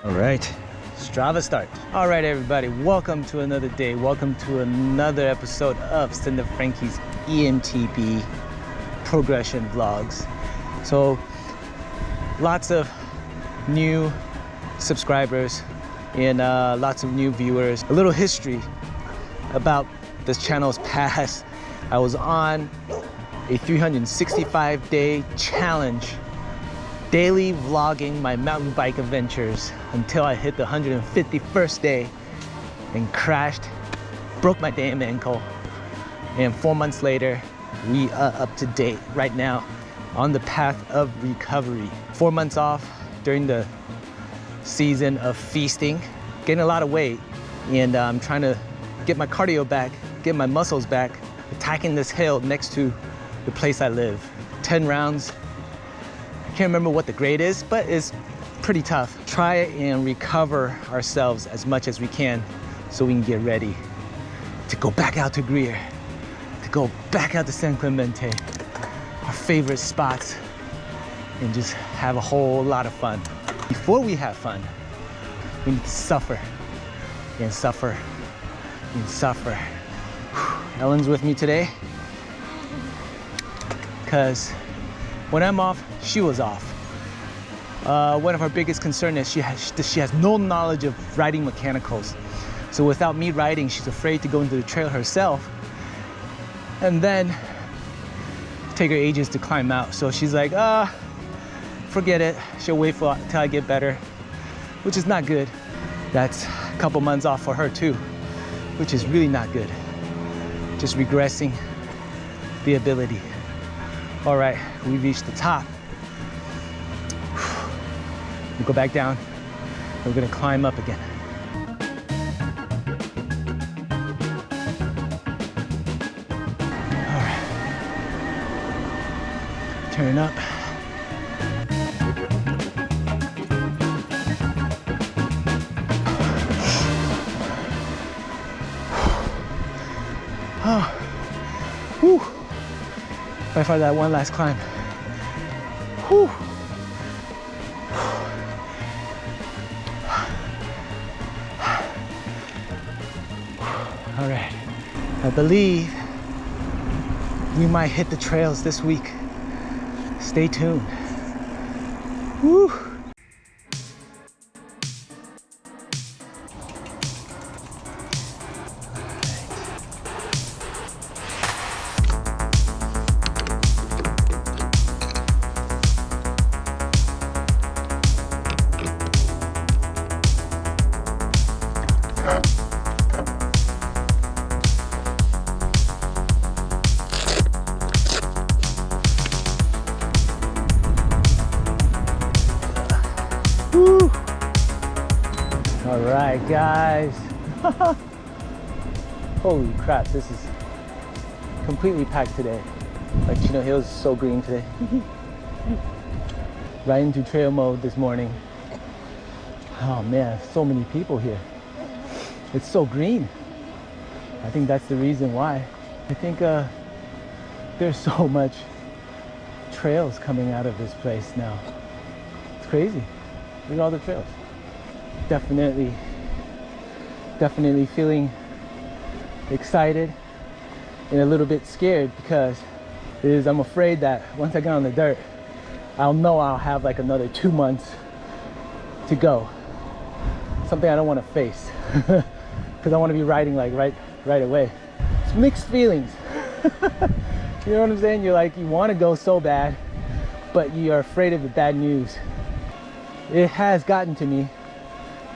All right, Strava start. All right, everybody, welcome to another day. Welcome to another episode of senditfrankie's EMTB progression vlogs. So, lots of new subscribers and lots of new viewers. A little history about this channel's past. I was on a 365-day challenge, daily vlogging my mountain bike adventures until I hit the 151st day and crashed, broke my damn ankle. And 4 months later, we are up to date right now on the path of recovery. 4 months off during the season of feasting, getting a lot of weight, and I'm trying to get my cardio back, get my muscles back, attacking this hill next to the place I live. 10 rounds. I can't remember what the grade is, but it's pretty tough. Try and recover ourselves as much as we can so we can get ready to go back out to Greer, to go back out to San Clemente, our favorite spots, and just have a whole lot of fun. Before we have fun, we need to suffer and suffer and suffer. Ellen's with me today because when I'm off, she was off. One of her biggest concerns is she has no knowledge of riding mechanicals. So without me riding, she's afraid to go into the trail herself. And then take her ages to climb out. So she's like, forget it. She'll wait till I get better, which is not good. That's a couple months off for her too, which is really not good. Just regressing the ability. All right, we reached the top. We go back down, and we're gonna climb up again. All right, turn up. Oh, whew. By far that one last climb. Whew. All right, I believe we might hit the trails this week. Stay tuned. Woo. Woo. All right, guys. Holy crap, this is completely packed today. Like Chino Hills is so green today. Right into trail mode this morning. Oh man, so many people here. It's so green. I think that's the reason why. I think there's so much trails coming out of this place now. It's crazy. Look at all the trails. Definitely feeling excited and a little bit scared because I'm afraid that once I get on the dirt, I'll know I'll have like another 2 months to go. Something I don't want to face because I want to be riding like right away. It's mixed feelings. You know what I'm saying? You're like, you want to go so bad, but you are afraid of the bad news. It has gotten to me,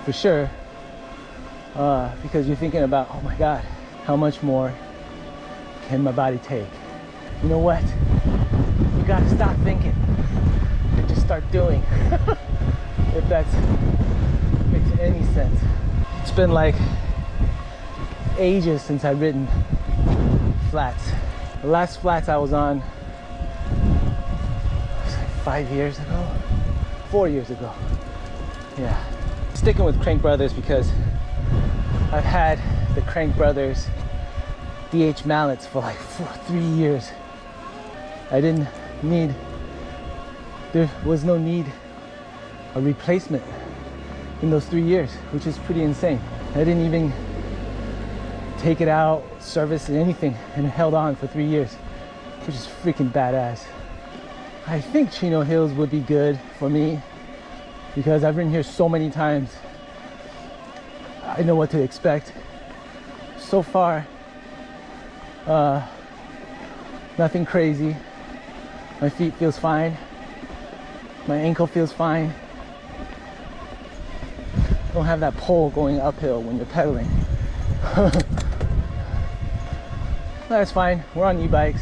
for sure, because you're thinking about, oh my God, how much more can my body take? You know what? You gotta stop thinking and just start doing, if that makes any sense. It's been like ages since I've ridden flats. The last flats I was on was like 5 years ago. 4 years ago. Yeah. Sticking with Crank Brothers because I've had the Crank Brothers DH mallets for like 3 years. There was no need a replacement in those 3 years, which is pretty insane. I didn't even take it out, service anything, and it held on for 3 years, which is freaking badass. I think Chino Hills would be good for me because I've been here so many times. I know what to expect. So far, nothing crazy. My feet feels fine. My ankle feels fine. Don't have that pole going uphill when you're pedaling. That's fine. We're on e-bikes.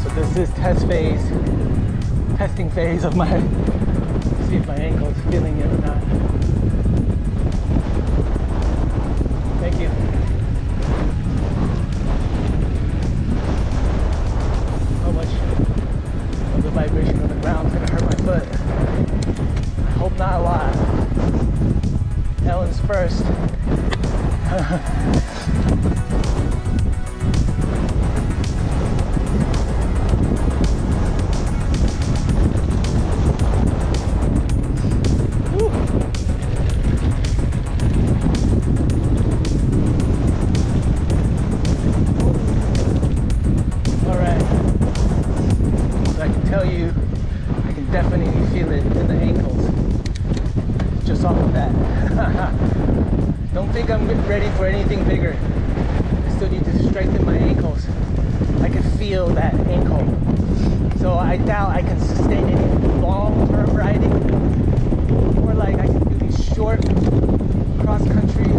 So this is testing phase of my, see if my ankle is feeling it or not. Thank you. How much of the vibration on the ground is gonna hurt my foot? I hope not a lot. Ellen's first. Definitely feel it in the ankles just off of that. Don't think I'm ready for anything bigger. I still need to strengthen my ankles. I can feel that ankle, so I doubt I can sustain any long-term riding, or like I can do these short cross-country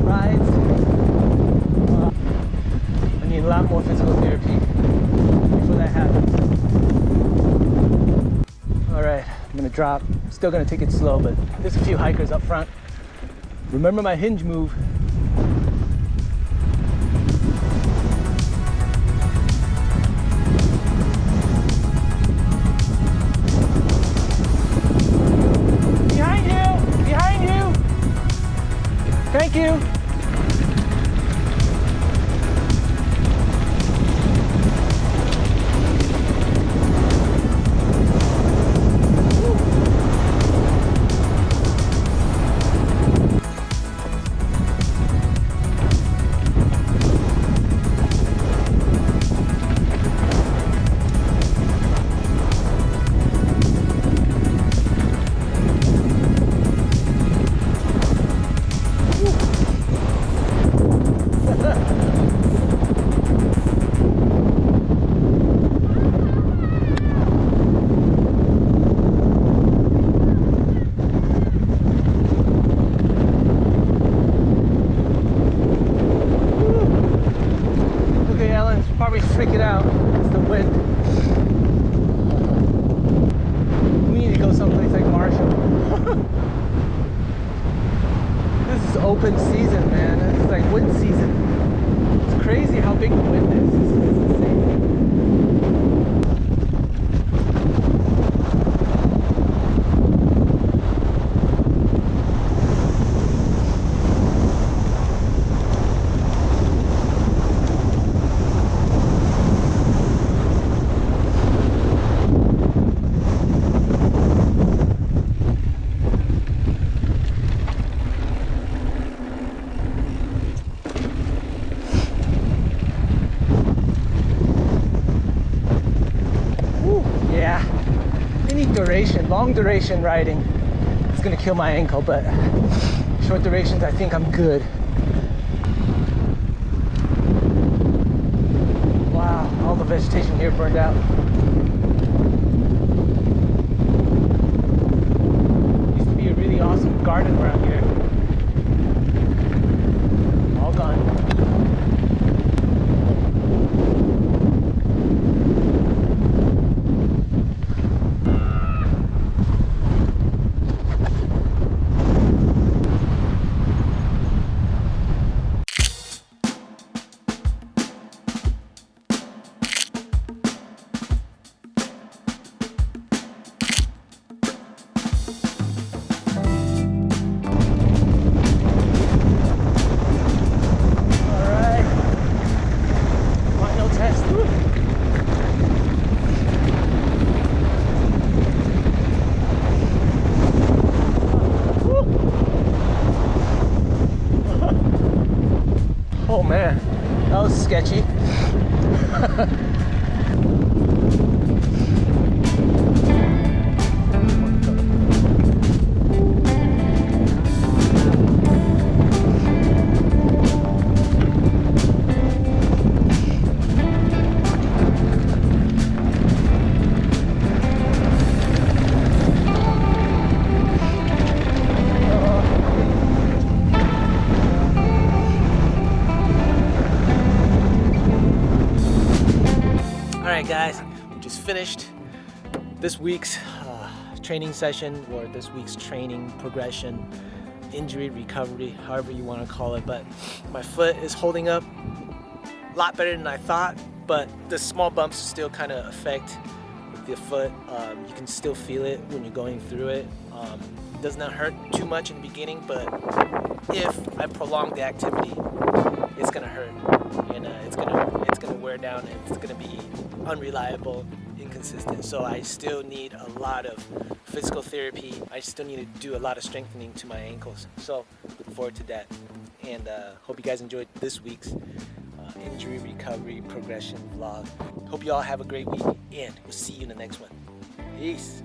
rides. I need a lot more physical therapy before that happens. Alright, I'm gonna drop. Still gonna take it slow, but there's a few hikers up front. Remember my hinge move. Behind you! Behind you! Thank you! Probably freak it out. It's the wind. We need to go someplace like Marshall. This is open season, man. This is like wind season. It's crazy how big the wind is. This is insane. Long duration riding is gonna kill my ankle, but short durations I think I'm good. Wow, all the vegetation here burned out. Used to be a really awesome garden around here. All gone. guys, we just finished this week's training session, or this week's training progression, injury recovery, however you want to call it. But my foot is holding up a lot better than I thought, but the small bumps still kind of affect the foot. You can still feel it when you're going through it. It does not hurt too much in the beginning, but if I prolong the activity, it's gonna hurt, and it's gonna wear down, and it's gonna be unreliable, inconsistent. So I still need a lot of physical therapy. I still need to do a lot of strengthening to my ankles. So look forward to that, and hope you guys enjoyed this week's injury recovery progression vlog. Hope you all have a great week, and we'll see you in the next one. Peace.